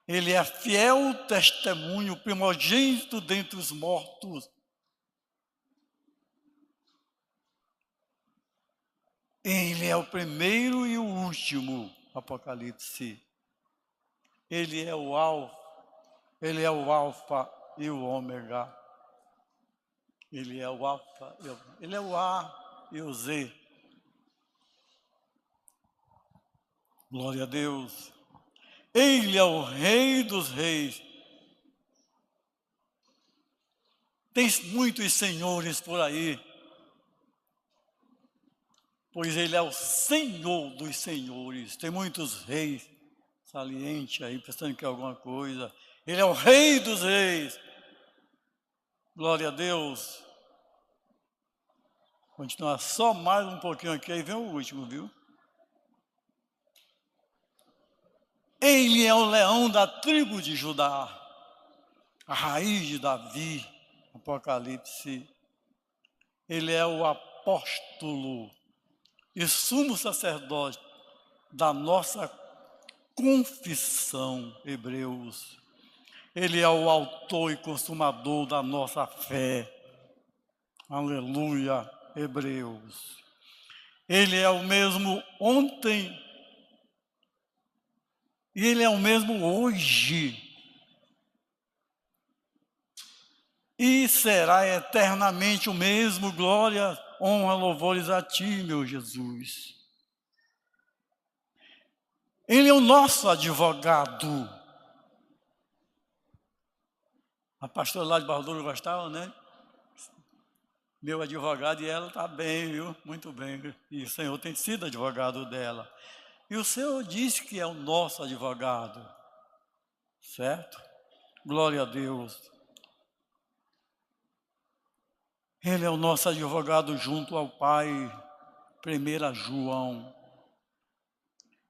Ele é fiel testemunho, primogênito dentre os mortos. Ele é o primeiro e o último, Apocalipse. Ele é o alfa e o ômega. Ele é o alfa, ele é o A e o Z. Glória a Deus. Ele é o Rei dos Reis. Tem muitos senhores por aí, pois Ele é o Senhor dos senhores. Tem muitos reis salientes aí, pensando que é alguma coisa. Ele é o Rei dos Reis. Glória a Deus. Continuar só mais um pouquinho aqui, aí vem o último, viu? Ele é o leão da tribo de Judá, a raiz de Davi, Apocalipse. Ele é o apóstolo e sumo sacerdote da nossa confissão, Hebreus. Ele é o autor e consumador da nossa fé. Aleluia, Hebreus. Ele é o mesmo ontem e Ele é o mesmo hoje. E será eternamente o mesmo. Glória, honra, louvores a Ti, meu Jesus. Ele é o nosso advogado. A pastora lá de Barra do Ouro gostava, né? Meu advogado, e ela está bem, viu? Muito bem. E o Senhor tem sido advogado dela. E o Senhor disse que é o nosso advogado. Certo? Glória a Deus. Ele é o nosso advogado junto ao Pai. 1 João.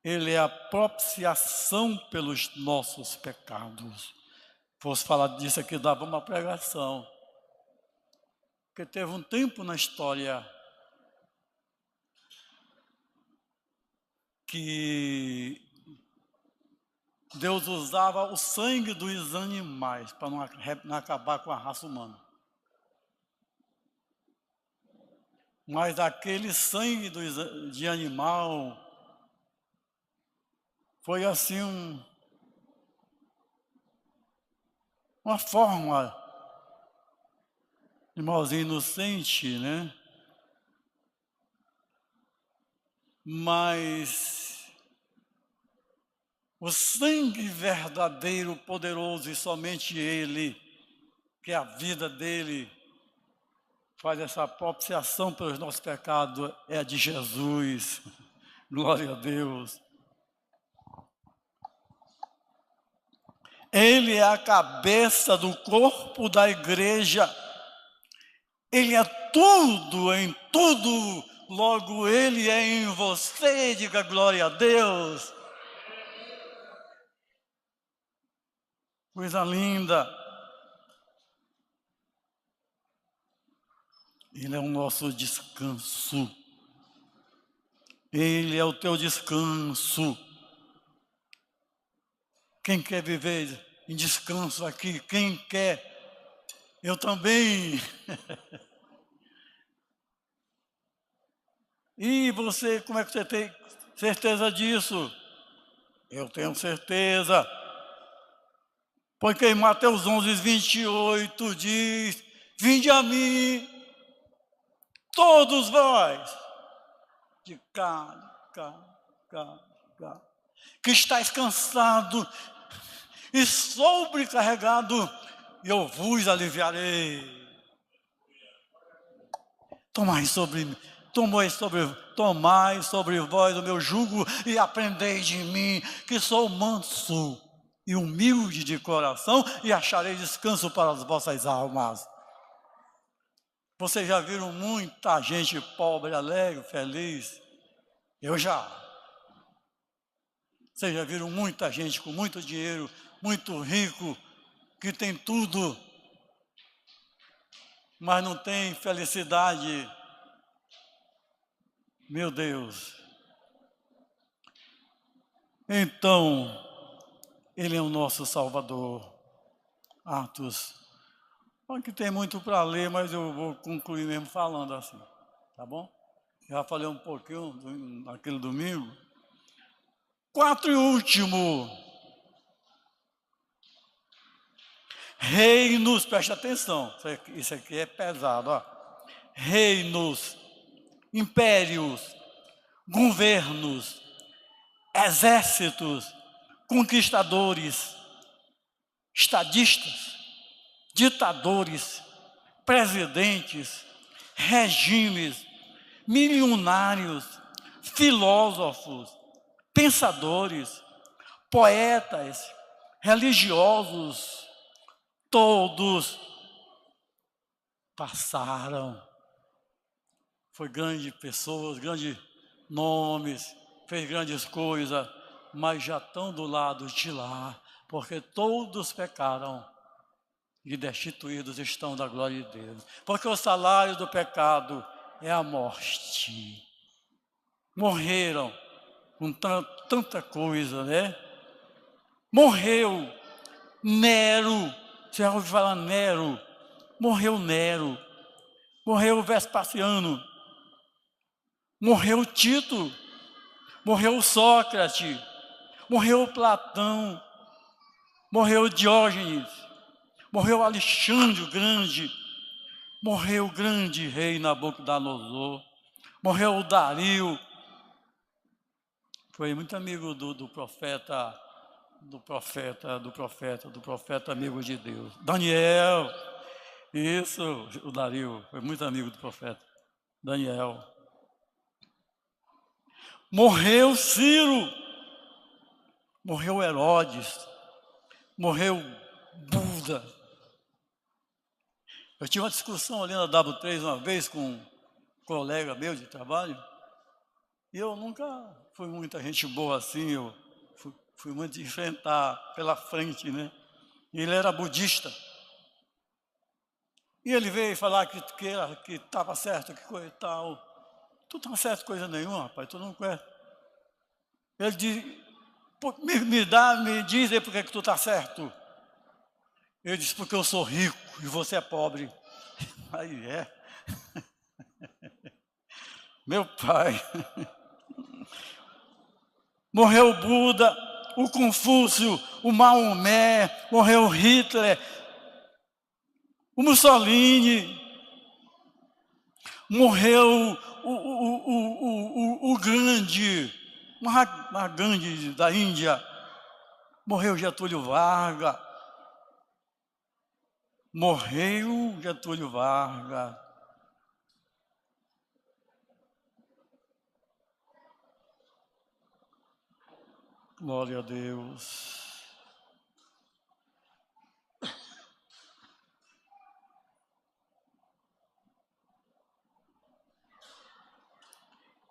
Ele é a propiciação pelos nossos pecados. Fosse falar disso aqui, dava uma pregação. Porque teve um tempo na história que Deus usava o sangue dos animais para não acabar com a raça humana. Mas aquele sangue de animal Foi assim uma forma, irmãozinho inocente, né? Mas o sangue verdadeiro, poderoso, e somente Ele, que a vida dele faz essa propiciação pelos nossos pecados, é a de Jesus. Glória a Deus. Ele é a cabeça do corpo da igreja. Ele é tudo em tudo. Logo, Ele é em você. Diga glória a Deus. Coisa linda. Ele é o nosso descanso. Ele é o teu descanso. Quem quer viver em descanso aqui? Quem quer? Eu também. E você, como é que você tem certeza disso? Eu tenho certeza. Porque em Mateus 11:28 diz: vinde a mim, todos vós, de carne, que estáis cansado e sobrecarregado, e eu vos aliviarei. Tomai sobre vós o meu jugo e aprendei de mim, que sou manso e humilde de coração, e acharei descanso para as vossas almas. Vocês já viram muita gente pobre, alegre, feliz? Eu já. Vocês já viram muita gente com muito dinheiro, muito rico, que tem tudo, mas não tem felicidade? Meu Deus. Então, Ele é o nosso Salvador. Atos. Aqui tem muito para ler, mas eu vou concluir mesmo falando assim, tá bom? Já falei um pouquinho naquele domingo. 4 e último. Reinos, preste atenção, isso aqui é pesado, ó. Reinos, impérios, governos, exércitos, conquistadores, estadistas, ditadores, presidentes, regimes, milionários, filósofos, pensadores, poetas, religiosos, todos passaram. Foi grandes pessoas, grandes nomes, fez grandes coisas, mas já estão do lado de lá, porque todos pecaram e destituídos estão da glória de Deus. Porque o salário do pecado é a morte. Morreram com tanta coisa, né? Morreu Nero. Você já ouviu falar Nero? Morreu Nero. Morreu Vespasiano. Morreu Tito. Morreu Sócrates. Morreu Platão. Morreu Diógenes. Morreu Alexandre o Grande. Morreu o grande rei Nabucodonosor. Morreu o Dario. Foi muito amigo do profeta amigo de Deus. Daniel. Isso, o Dario, foi muito amigo do profeta. Daniel. Morreu Ciro. Morreu Herodes. Morreu Buda. Eu tive uma discussão ali na W3 uma vez com um colega meu de trabalho. E eu nunca fui muita gente boa assim, eu fui muito de enfrentar pela frente, né? E ele era budista. E ele veio falar que estava certo, que coisa e tal. Tu não certo coisa nenhuma, rapaz, tu não quer. Ele diz, me diz aí por que tu está certo. Eu disse, porque eu sou rico e você é pobre. Aí é. Meu pai. Morreu Buda, o Confúcio, o Maomé, morreu o Hitler, o Mussolini, morreu o Gandhi, Mahatma Gandhi da Índia, morreu Getúlio Vargas, morreu Getúlio Vargas. Glória a Deus.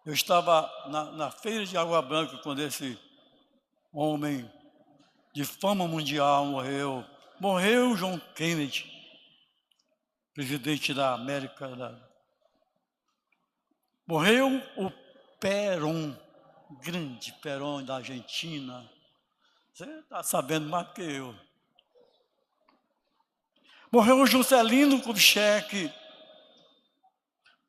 Eu estava na feira de Água Branca quando esse homem de fama mundial morreu. Morreu John Kennedy, presidente da América. Morreu o Perón, grande Perón da Argentina. Você está sabendo mais do que eu. Morreu o Juscelino Kubitschek.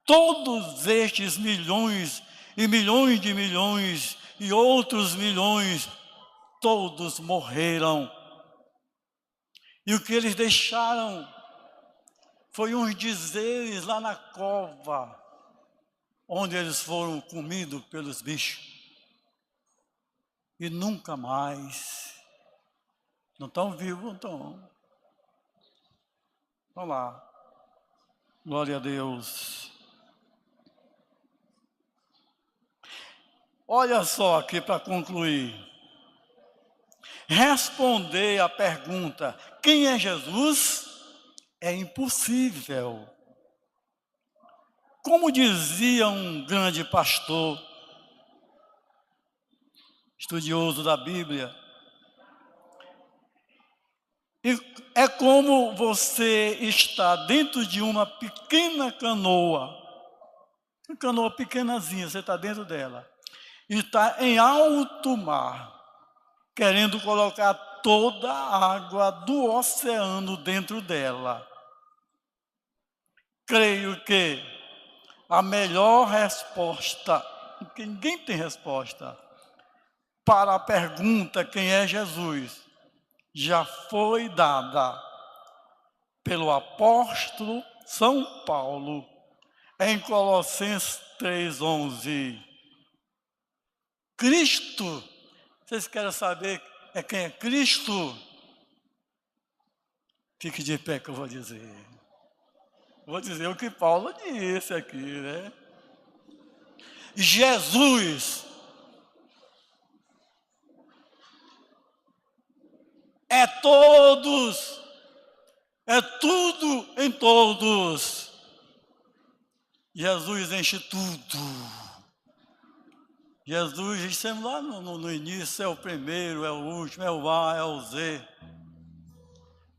Todos estes milhões e milhões de milhões e outros milhões, todos morreram. E o que eles deixaram foi uns dizeres lá na cova, onde eles foram comidos pelos bichos. E nunca mais. Não estão vivos, não estão. Vamos lá. Glória a Deus. Olha só aqui para concluir. Responder à pergunta, quem é Jesus? É impossível. Como dizia um grande pastor, estudioso da Bíblia, é como você está dentro de uma pequena canoa pequenazinha, você está dentro dela, e está em alto mar, querendo colocar toda a água do oceano dentro dela. Creio que a melhor resposta, porque ninguém tem resposta, para a pergunta quem é Jesus, já foi dada pelo apóstolo São Paulo em Colossenses 3:11. Cristo, vocês querem saber quem é Cristo? Fique de pé que eu vou dizer. Vou dizer o que Paulo disse aqui, né? Jesus é todos, é tudo em todos. Jesus enche tudo. Jesus, dissemos lá no início, é o primeiro, é o último, é o A, é o Z.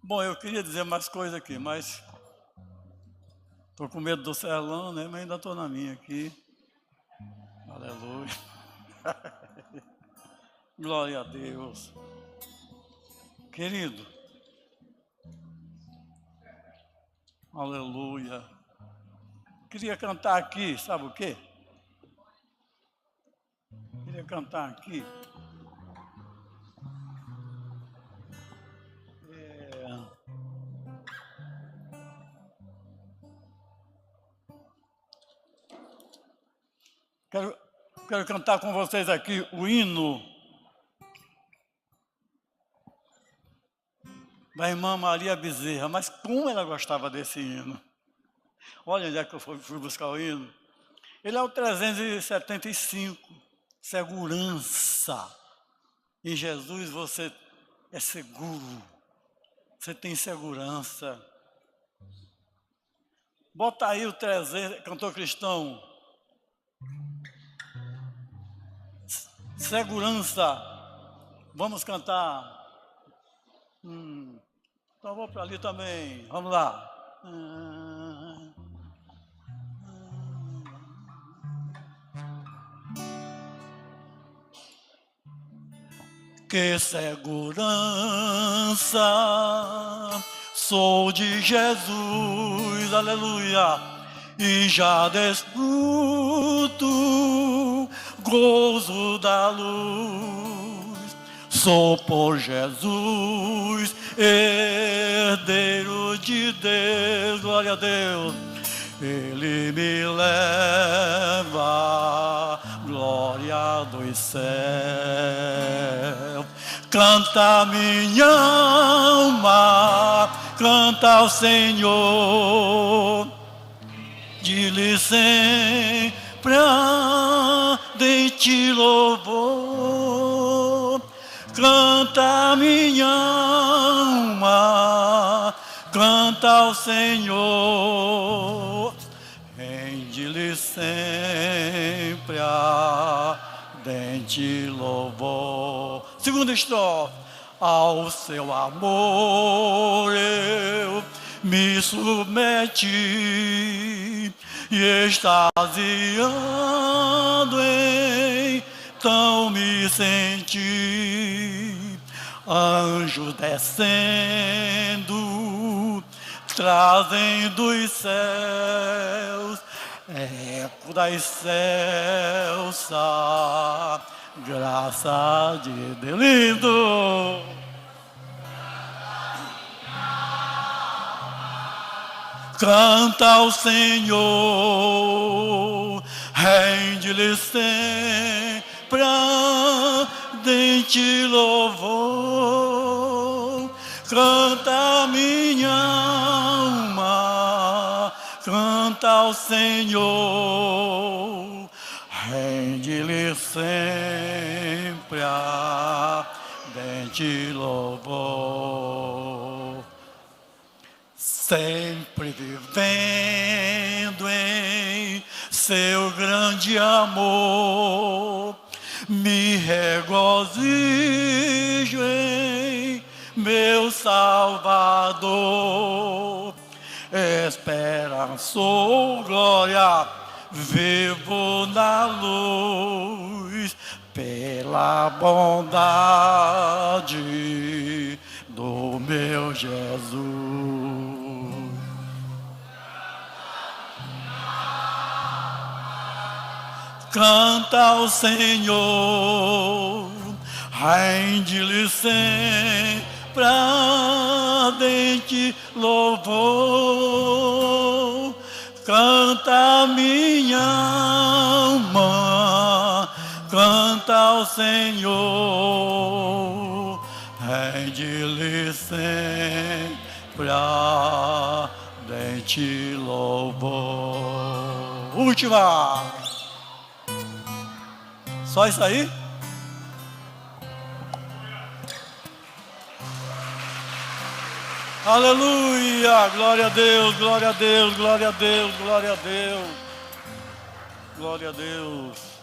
Bom, eu queria dizer mais coisas aqui, mas estou com medo do serlão, né? Mas ainda estou na minha aqui. Aleluia. Glória a Deus. Querido, aleluia. Queria cantar aqui, sabe o quê? Queria cantar aqui. Quero cantar com vocês aqui o hino da irmã Maria Bezerra. Mas como ela gostava desse hino. Olha onde é que eu fui buscar o hino. Ele é o 375. Segurança. Em Jesus você é seguro. Você tem segurança. Bota aí o 300, cantor cristão. Segurança. Vamos cantar. Então vou para ali também. Vamos lá. Que segurança sou de Jesus, aleluia, e já desfruto gozo da luz. Sou por Jesus, herdeiro de Deus, glória a Deus. Ele me leva à glória dos céus. Canta minha alma, canta ao Senhor. De-lhe sempre ardente louvor. Canta minha alma, canta ao Senhor. Rende-lhe sempre ardente louvor. Segunda estrofe. Ao seu amor eu me submeti e extasiando então me senti. Anjo descendo, trazendo os céus, eco da excelsa graça de Deus. Lindo! Canta ao Senhor, rende-lhe sempre ardente louvor. Canta minha alma, canta ao Senhor, rende-lhe sempre ardente louvor. Sempre vivendo em seu grande amor, me regozijo em meu Salvador. Esperançou glória, vivo na luz, pela bondade do meu Jesus. Canta ao Senhor, rende-lhe sempre ardente louvor. Canta minha alma, canta ao Senhor, rende-lhe sempre ardente louvor. Última! Só isso aí? Aleluia! Glória a Deus, glória a Deus, glória a Deus, glória a Deus. Glória a Deus.